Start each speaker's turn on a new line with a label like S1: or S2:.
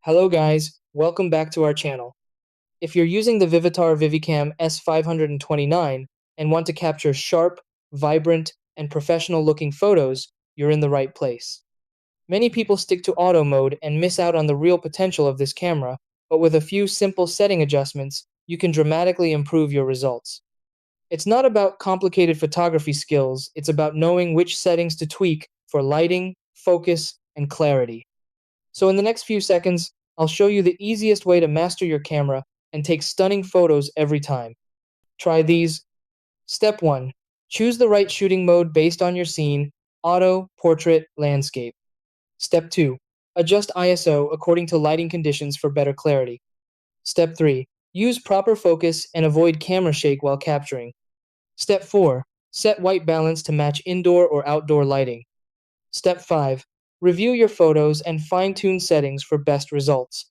S1: Hello guys, welcome back to our channel. If you're using the Vivitar ViviCam S529 and want to capture sharp, vibrant, and professional looking photos, you're in the right place. Many people stick to auto mode and miss out on the real potential of this camera, but with a few simple setting adjustments, you can dramatically improve your results. It's not about complicated photography skills, it's about knowing which settings to tweak for lighting, focus, and clarity. So in the next few seconds, I'll show you the easiest way to master your camera and take stunning photos every time. Try these. Step 1. Choose the right shooting mode based on your scene: auto, portrait, landscape. Step 2. Adjust ISO according to lighting conditions for better clarity. Step 3. Use proper focus and avoid camera shake while capturing. Step 4. Set white balance to match indoor or outdoor lighting. Step 5. Review your photos and fine-tune settings for best results.